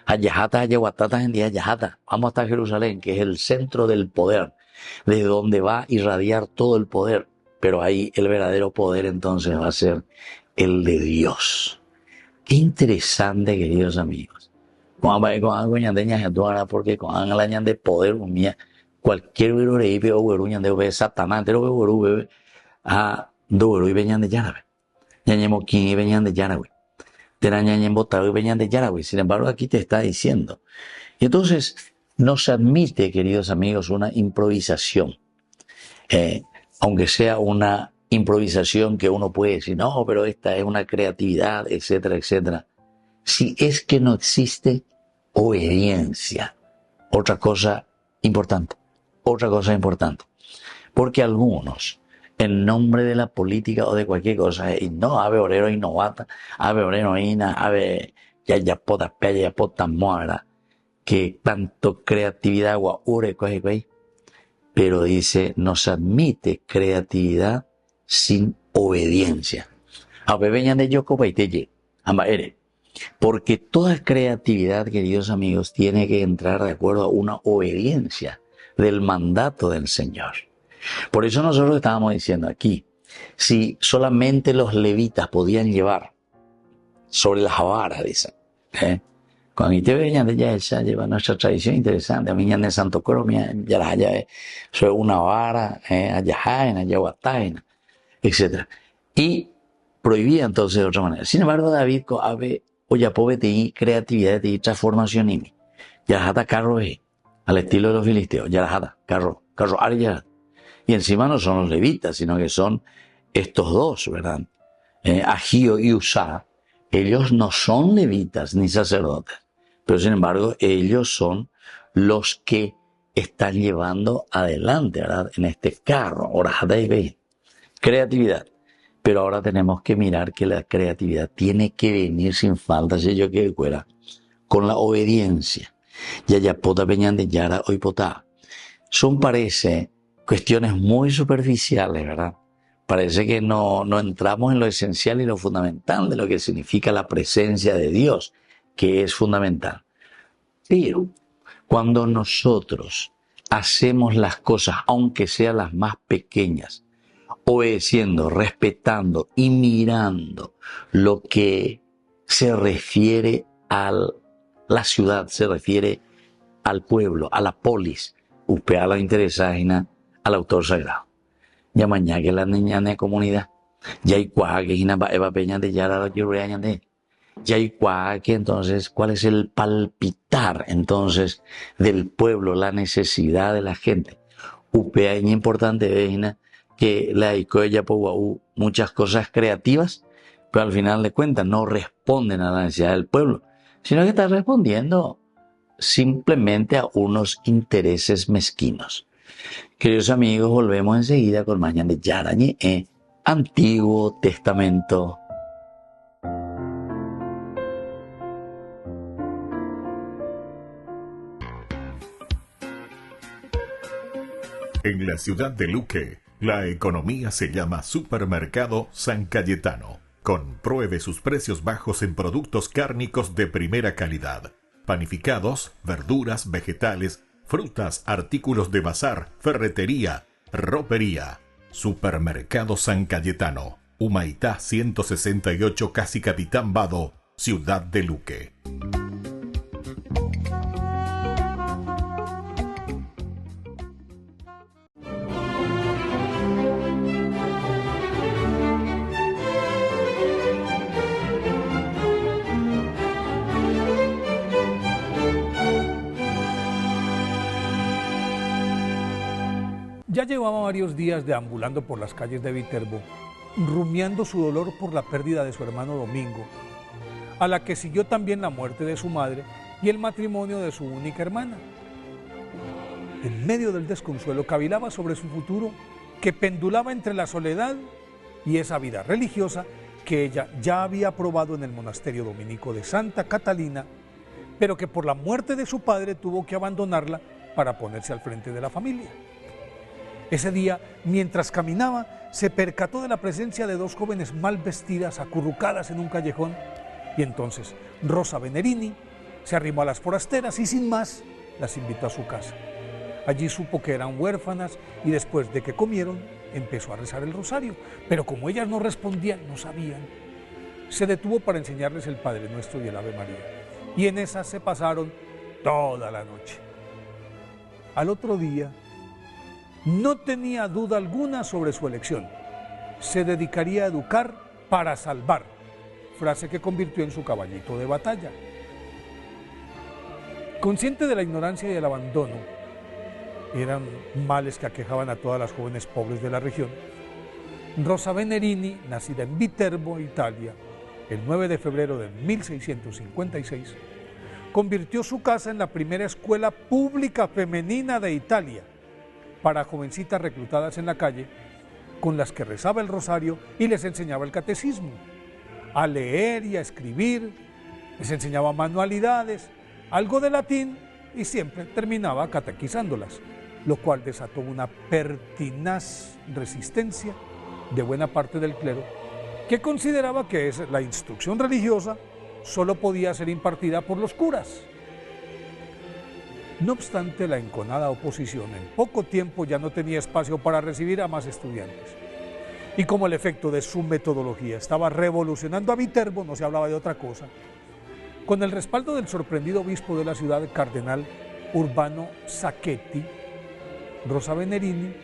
ayahata, ayahuatata, en día ayahata. Vamos hasta Jerusalén, que es el centro del poder, desde donde va a irradiar todo el poder, pero ahí el verdadero poder entonces va a ser el de Dios. Qué interesante, queridos amigos. Porque con la ñan de poder, cualquier virurei o güeruñan de obedece Satanás, entero güeru bebe a do güeru y veñan de Yarabe. Ñañemoquín y veñan de Yarabe. Terañañen botado y veñan de Yarabe. Sin embargo, aquí te está diciendo. Y entonces, no se admite, queridos amigos, una improvisación. Aunque sea una improvisación que uno puede decir, no, pero esta es una creatividad, etcétera, etcétera. Si es que no existe obediencia. Otra cosa importante. Porque algunos, en nombre de la política o de cualquier cosa, y no, ave orero y novata, ave orero ina, ave yayapota, peyayapota, moara, que tanto creatividad, guaure, coge, pero dice, no se admite creatividad sin obediencia. Porque toda creatividad, queridos amigos, tiene que entrar de acuerdo a una obediencia del mandato del Señor. Por eso nosotros estábamos diciendo aquí, si solamente los levitas podían llevar sobre las varas, dicen, cuando te veían de ya lleva nuestra tradición interesante, a mí ya en Santo Coro, ya la haya, soy una vara, ayajaina, ayahuataina, etc. Y prohibía entonces de otra manera. Sin embargo, David, oye, creatividad y transformación en mí. Yarajata carro al estilo de los filisteos. Yarajata, carro, yarajata. Y encima no son los levitas, sino que son estos dos, ¿verdad? Agío y Usá. Ellos no son levitas ni sacerdotes, pero sin embargo, ellos son los que están llevando adelante, ¿verdad? En este carro, orajata y veis. Creatividad. Pero ahora tenemos que mirar que la creatividad tiene que venir sin falta, si yo que fuera, con la obediencia. Yayapota peñan de Yara hoy potá. Son, parece, cuestiones muy superficiales, ¿verdad? Parece que no entramos en lo esencial y lo fundamental de lo que significa la presencia de Dios, que es fundamental. Pero cuando nosotros hacemos las cosas, aunque sean las más pequeñas, obedeciendo, respetando y mirando lo que se refiere a la ciudad, se refiere al pueblo, a la polis, upea la interesaina al autor sagrado. Ya mañana que la niña de comunidad, ya hay cuaja que hina eva peña de yara la llorea de ya hay cuaja que entonces, ¿cuál es el palpitar entonces del pueblo, la necesidad de la gente? Upea es importante, vejina, que la ella por muchas cosas creativas, pero al final de cuentas no responden a la necesidad del pueblo, sino que está respondiendo simplemente a unos intereses mezquinos. Queridos amigos, volvemos enseguida con más Ñande Yarañe en Antiguo Testamento. En la ciudad de Luque, la economía se llama Supermercado San Cayetano. Compruebe sus precios bajos en productos cárnicos de primera calidad. Panificados, verduras, vegetales, frutas, artículos de bazar, ferretería, ropería. Supermercado San Cayetano, Humaitá 168, Casi Capitán Vado, Ciudad de Luque. Ya llevaba varios días deambulando por las calles de Viterbo, rumiando su dolor por la pérdida de su hermano Domingo, a la que siguió también la muerte de su madre y el matrimonio de su única hermana. En medio del desconsuelo cavilaba sobre su futuro, que pendulaba entre la soledad y esa vida religiosa que ella ya había probado en el monasterio dominico de Santa Catalina, pero que por la muerte de su padre tuvo que abandonarla para ponerse al frente de la familia. Ese día, mientras caminaba, se percató de la presencia de dos jóvenes mal vestidas, acurrucadas en un callejón, y entonces Rosa Venerini se arrimó a las forasteras y sin más las invitó a su casa. Allí supo que eran huérfanas y después de que comieron empezó a rezar el rosario, pero como ellas no respondían, no sabían, se detuvo para enseñarles el Padre Nuestro y el Ave María, y en esas se pasaron toda la noche. Al otro día, no tenía duda alguna sobre su elección. Se dedicaría a educar para salvar, frase que convirtió en su caballito de batalla. Consciente de la ignorancia y el abandono, eran males que aquejaban a todas las jóvenes pobres de la región, Rosa Venerini, nacida en Viterbo, Italia, el 9 de febrero de 1656, convirtió su casa en la primera escuela pública femenina de Italia, para jovencitas reclutadas en la calle, con las que rezaba el rosario y les enseñaba el catecismo, a leer y a escribir, les enseñaba manualidades, algo de latín y siempre terminaba catequizándolas, lo cual desató una pertinaz resistencia de buena parte del clero, que consideraba que la instrucción religiosa solo podía ser impartida por los curas. No obstante la enconada oposición, en poco tiempo ya no tenía espacio para recibir a más estudiantes. Y como el efecto de su metodología estaba revolucionando a Viterbo, no se hablaba de otra cosa, con el respaldo del sorprendido obispo de la ciudad, cardenal Urbano Sacchetti, Rosa Venerini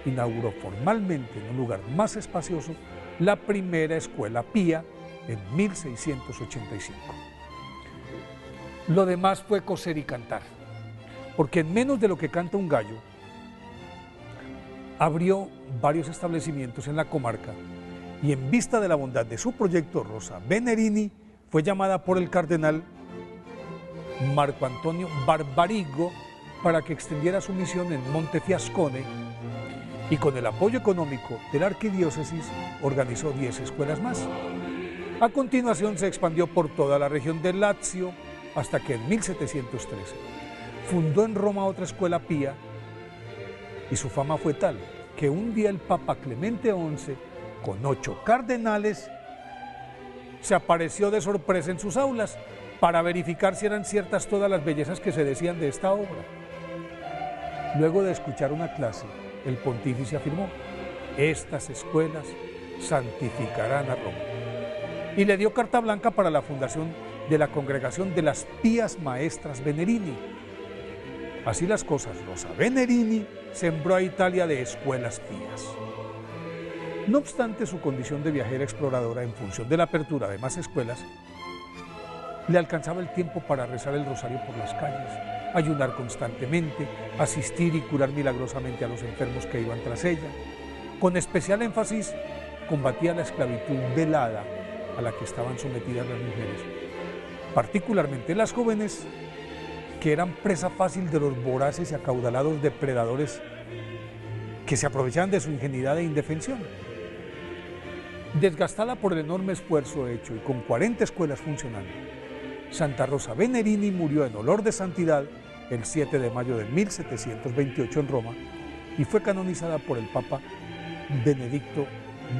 inauguró formalmente en un lugar más espacioso la primera escuela pía en 1685. Lo demás fue coser y cantar, porque en menos de lo que canta un gallo, abrió varios establecimientos en la comarca y en vista de la bondad de su proyecto, Rosa Venerini fue llamada por el cardenal Marco Antonio Barbarigo para que extendiera su misión en Montefiascone y con el apoyo económico de la arquidiócesis organizó 10 escuelas más. A continuación se expandió por toda la región del Lazio hasta que en 1713 fundó en Roma otra escuela pía y su fama fue tal que un día el Papa Clemente XI, con 8 cardenales, se apareció de sorpresa en sus aulas para verificar si eran ciertas todas las bellezas que se decían de esta obra. Luego de escuchar una clase, el pontífice afirmó: estas escuelas santificarán a Roma. Y le dio carta blanca para la fundación de la Congregación de las Pías Maestras Venerini, Así las cosas, Rosa Venerini sembró a Italia de escuelas pías. No obstante su condición de viajera exploradora en función de la apertura de más escuelas, le alcanzaba el tiempo para rezar el rosario por las calles, ayunar constantemente, asistir y curar milagrosamente a los enfermos que iban tras ella. Con especial énfasis, combatía la esclavitud velada a la que estaban sometidas las mujeres, particularmente las jóvenes, que eran presa fácil de los voraces y acaudalados depredadores que se aprovechaban de su ingenuidad e indefensión. Desgastada por el enorme esfuerzo hecho y con 40 escuelas funcionando, Santa Rosa Venerini murió en olor de santidad el 7 de mayo de 1728 en Roma y fue canonizada por el Papa Benedicto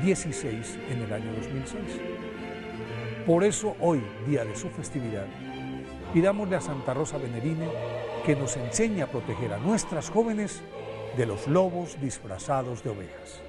XVI en el año 2006. Por eso hoy, día de su festividad, pidámosle a Santa Rosa Venerini que nos enseñe a proteger a nuestras jóvenes de los lobos disfrazados de ovejas.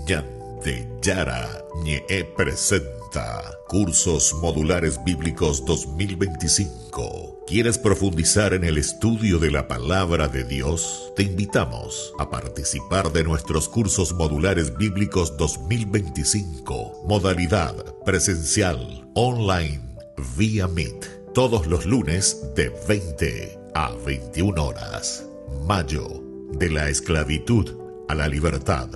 Ñandeyara Ñe'e presenta Cursos Modulares Bíblicos 2025. ¿Quieres profundizar en el estudio de la Palabra de Dios? Te invitamos a participar de nuestros Cursos Modulares Bíblicos 2025. Modalidad presencial, online, vía Meet. Todos los lunes de 20 a 21 horas. Mayo, de la esclavitud a la libertad.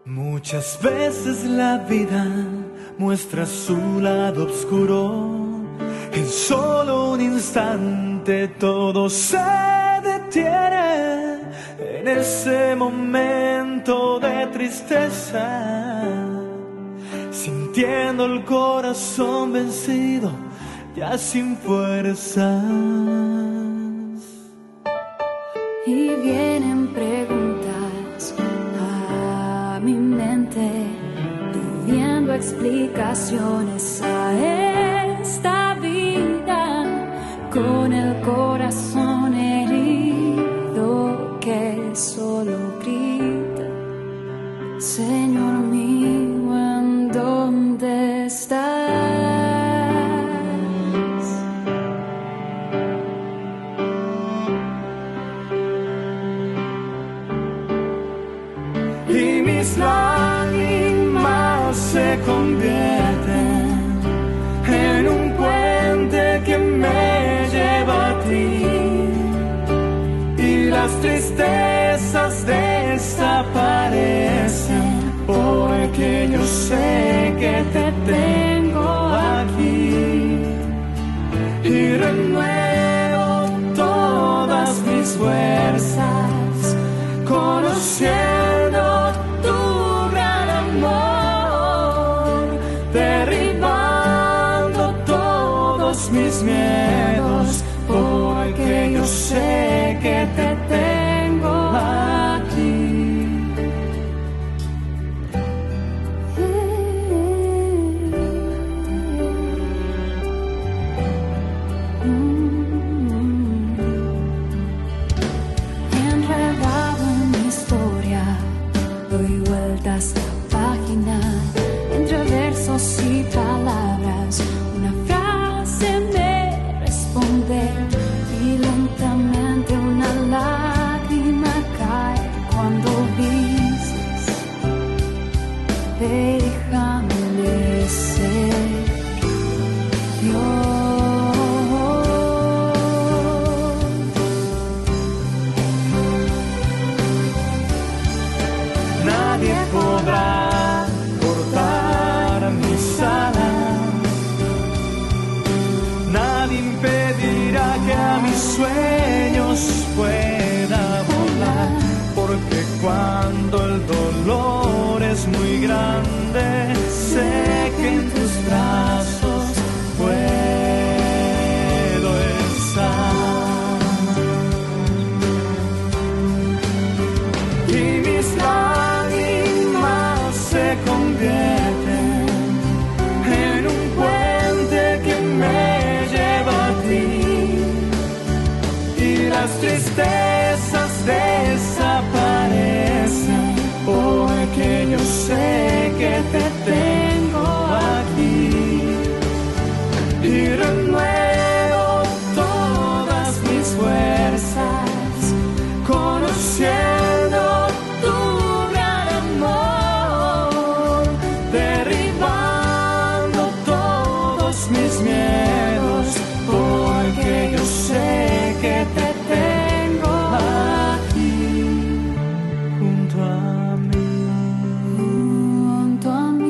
Muchas veces la vida muestra su lado oscuro. En solo un instante todo se detiene. En ese momento de tristeza, sintiendo el corazón vencido, ya sin fuerzas. Y vienen preguntas a mi mente, pidiendo explicaciones a esta vida, con el corazón herido que solo grita: Señor mío, ¿en dónde estás? Y mis lágrimas se convierten en un puente que me lleva a ti, y las tristezas desaparecen, porque yo sé que te tengo aquí, y renuevo todas mis fuerzas, conociendo tu gran amor, derribando todos mis miedos, porque yo sé que te tengo aquí. Enredado en mi historia, doy vueltas la página, entre versos y palabras, una frase me responde: tristezas desaparecen, porque yo sé que te tengo aquí y renuevo todas mis fuerzas, conociendo tu gran amor, derribando todos mis miedos, porque yo sé que te tengo aquí junto a mí. Junto a mí.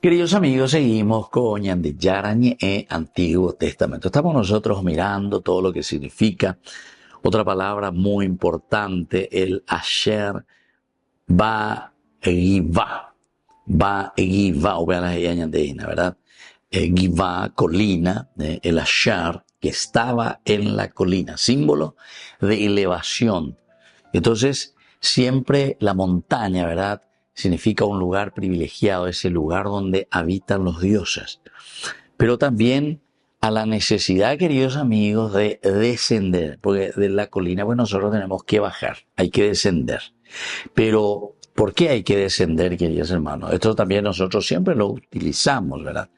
Queridos amigos, seguimos con Ñande Yarañe e Antiguo Testamento. Estamos nosotros mirando todo lo que significa otra palabra muy importante, el Asher Ba-Givá. Ba-Givá, o vean las Ñandeína, ¿verdad? Givá, colina, el Asher, que estaba en la colina, símbolo de elevación. Entonces, siempre la montaña, ¿verdad?, significa un lugar privilegiado, ese lugar donde habitan los dioses. Pero también a la necesidad, queridos amigos, de descender, porque de la colina, pues nosotros tenemos que bajar, hay que descender. Pero, ¿por qué hay que descender, queridos hermanos? Esto también nosotros siempre lo utilizamos, ¿verdad?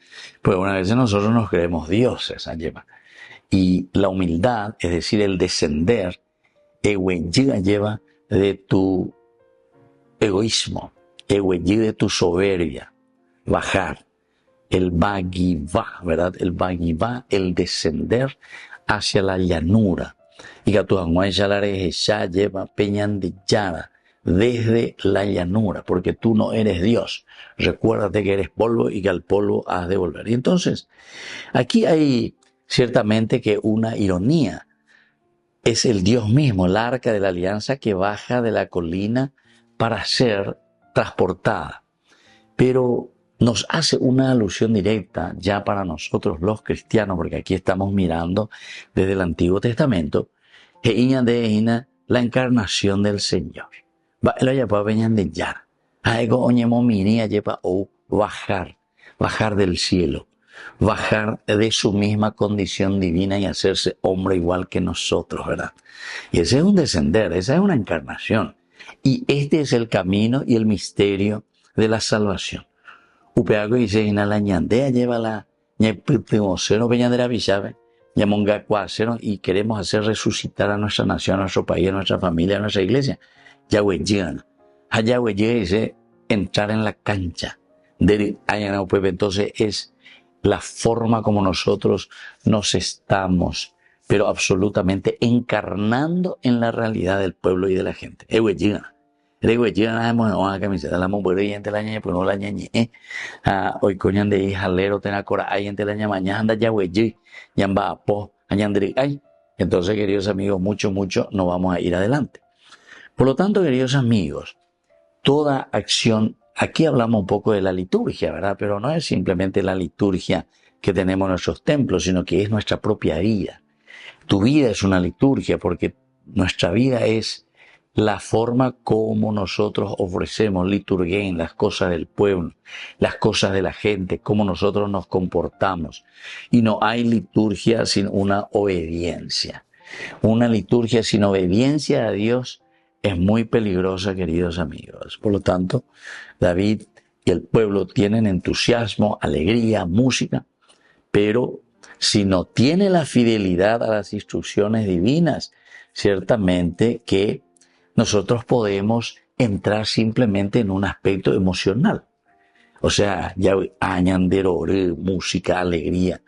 Pues una vez nosotros nos creemos dioses, y la humildad, es decir, el descender, lleva de tu egoísmo, de tu soberbia, bajar, el Bagivá, ¿verdad? El Bagivá, el descender hacia la llanura. Y que tu ya lleva peñandillada desde la llanura, porque tú no eres Dios. Recuérdate que eres polvo y que al polvo has de volver. Y entonces, aquí hay ciertamente que una ironía. Es el Dios mismo, el arca de la alianza, que baja de la colina para ser transportada. Pero nos hace una alusión directa ya para nosotros los cristianos, porque aquí estamos mirando desde el Antiguo Testamento, la encarnación del Señor. Bajar del cielo, bajar de su misma condición divina y hacerse hombre igual que nosotros, ¿verdad? Y ese es un descender, esa es una encarnación. Y este es el camino y el misterio de la salvación. Upeago dice, ina la ñandea lleva la ñepitrimoceno peñandera visabe, ñamonga cuacero, y queremos hacer resucitar a nuestra nación, a nuestro país, a nuestra familia, a nuestra iglesia. Yahweh llegan. A Yahweh dice entrar en la cancha. Entonces es la forma como nosotros nos estamos, pero absolutamente encarnando en la realidad del pueblo y de la gente. Hoy coñan de jalero tenacora hay entre la ñamaña anda ya güey yamba apo añandri ay. Entonces, queridos amigos, mucho no vamos a ir adelante. Por lo tanto, queridos amigos, toda acción, aquí hablamos un poco de la liturgia, ¿verdad? Pero no es simplemente la liturgia que tenemos en nuestros templos, sino que es nuestra propia vida. Tu vida es una liturgia porque nuestra vida es la forma como nosotros ofrecemos liturgia en las cosas del pueblo, las cosas de la gente, cómo nosotros nos comportamos. Y no hay liturgia sin una obediencia. Una liturgia sin obediencia a Dios es muy peligrosa, queridos amigos. Por lo tanto, David y el pueblo tienen entusiasmo, alegría, música, pero si no tiene la fidelidad a las instrucciones divinas, ciertamente que nosotros podemos entrar simplemente en un aspecto emocional. O sea, ya añanderore, música, alegría.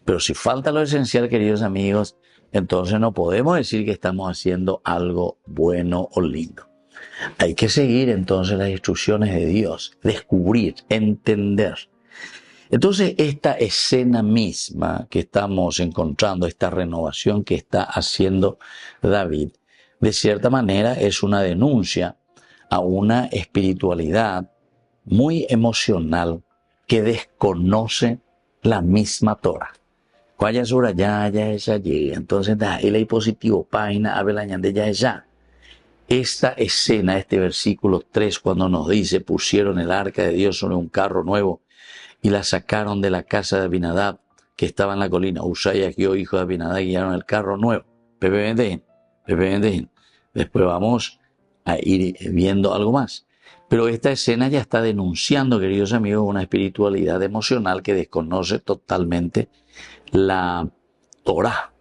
Pero si falta lo esencial, queridos amigos, entonces no podemos decir que estamos haciendo algo bueno o lindo. Hay que seguir entonces las instrucciones de Dios, descubrir, entender. Entonces esta escena misma que estamos encontrando, esta renovación que está haciendo David, de cierta manera es una denuncia a una espiritualidad muy emocional que desconoce la misma Torah. Cuaya sura ya es allí. Entonces da el positivo, página, abelañan de ya. Esta escena, este versículo 3, cuando nos dice, pusieron el arca de Dios sobre un carro nuevo y la sacaron de la casa de Abinadab, que estaba en la colina. Usai y Agio, hijo de Abinadab, guiaron el carro nuevo. Pepe Bendejín. Después vamos a ir viendo algo más. Pero esta escena ya está denunciando, queridos amigos, una espiritualidad emocional que desconoce totalmente la Torah.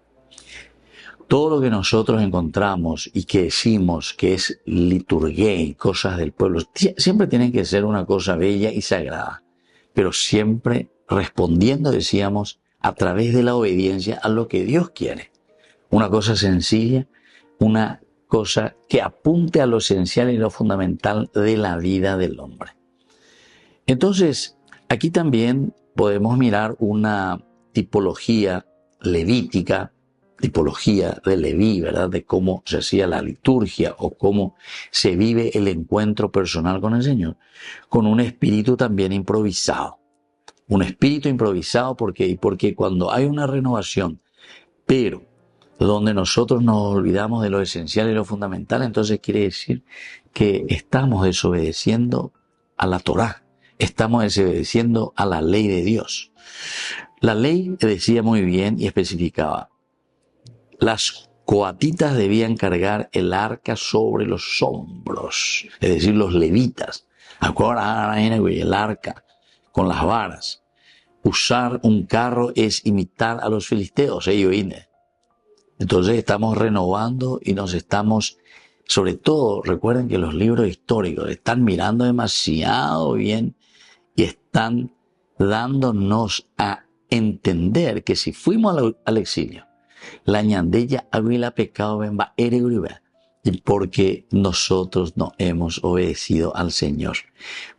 Todo lo que nosotros encontramos y que decimos que es liturgia y cosas del pueblo, siempre tienen que ser una cosa bella y sagrada, pero siempre respondiendo, decíamos, a través de la obediencia a lo que Dios quiere. Una cosa sencilla, una cosa que apunte a lo esencial y lo fundamental de la vida del hombre. Entonces, aquí también podemos mirar una tipología levítica, tipología de Leví, ¿verdad? De cómo se hacía la liturgia o cómo se vive el encuentro personal con el Señor, con un espíritu también improvisado. Un espíritu improvisado porque cuando hay una renovación, pero donde nosotros nos olvidamos de lo esencial y lo fundamental, entonces quiere decir que estamos desobedeciendo a la Torá, estamos desobedeciendo a la ley de Dios. La ley decía muy bien y especificaba, las coatitas debían cargar el arca sobre los hombros, es decir, los levitas. Ahora el arca con las varas. Usar un carro es imitar a los filisteos, Entonces estamos renovando y nos estamos, sobre todo, recuerden que los libros históricos están mirando demasiado bien y están dándonos a entender que si fuimos al exilio, la ñandella había pecado venba eregriba, porque nosotros no hemos obedecido al Señor,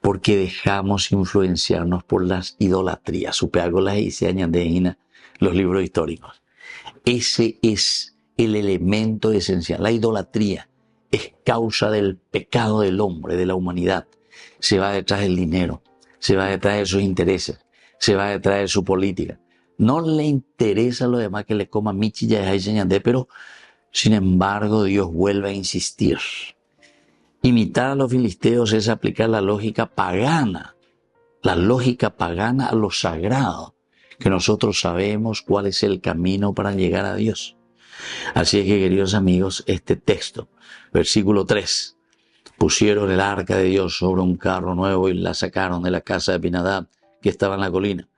porque dejamos influenciarnos por las idolatrías, supeagolas y se añaden los libros históricos. Ese es el elemento esencial. La idolatría es causa del pecado del hombre, de la humanidad. Se va detrás del dinero, se va detrás de sus intereses, se va detrás de su política. No le interesa lo demás que le coma michi ya y señandé, pero sin embargo Dios vuelve a insistir. Imitar a los filisteos es aplicar la lógica pagana a lo sagrado, que nosotros sabemos cuál es el camino para llegar a Dios. Así es que, queridos amigos, este texto, versículo 3, pusieron el arca de Dios sobre un carro nuevo y la sacaron de la casa de Abinadab, que estaba en la colina.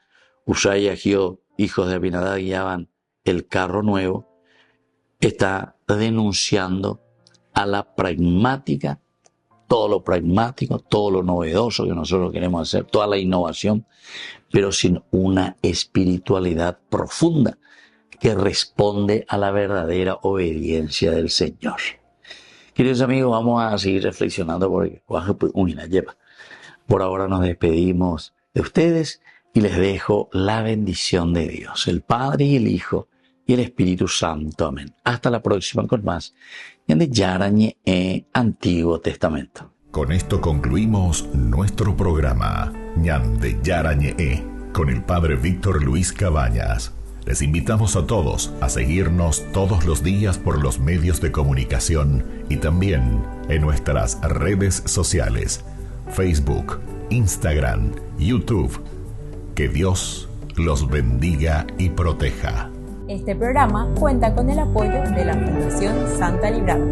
Usai y Agio, hijos de Abinadab, guiaban el carro nuevo. Está denunciando a la pragmática, todo lo pragmático, todo lo novedoso que nosotros queremos hacer, toda la innovación, pero sin una espiritualidad profunda que responde a la verdadera obediencia del Señor. Queridos amigos, vamos a seguir reflexionando porque por ahora nos despedimos de ustedes y les dejo la bendición de Dios, el Padre y el Hijo y el Espíritu Santo. Amén. Hasta la próxima con más de Yarañe Antiguo Testamento. Con esto concluimos nuestro programa Ñande Yarañe con el Padre Víctor Luis Cabañas. Les invitamos a todos a seguirnos todos los días por los medios de comunicación y también en nuestras redes sociales, Facebook, Instagram, YouTube. Que Dios los bendiga y proteja. Este programa cuenta con el apoyo de la Fundación Santa Librada.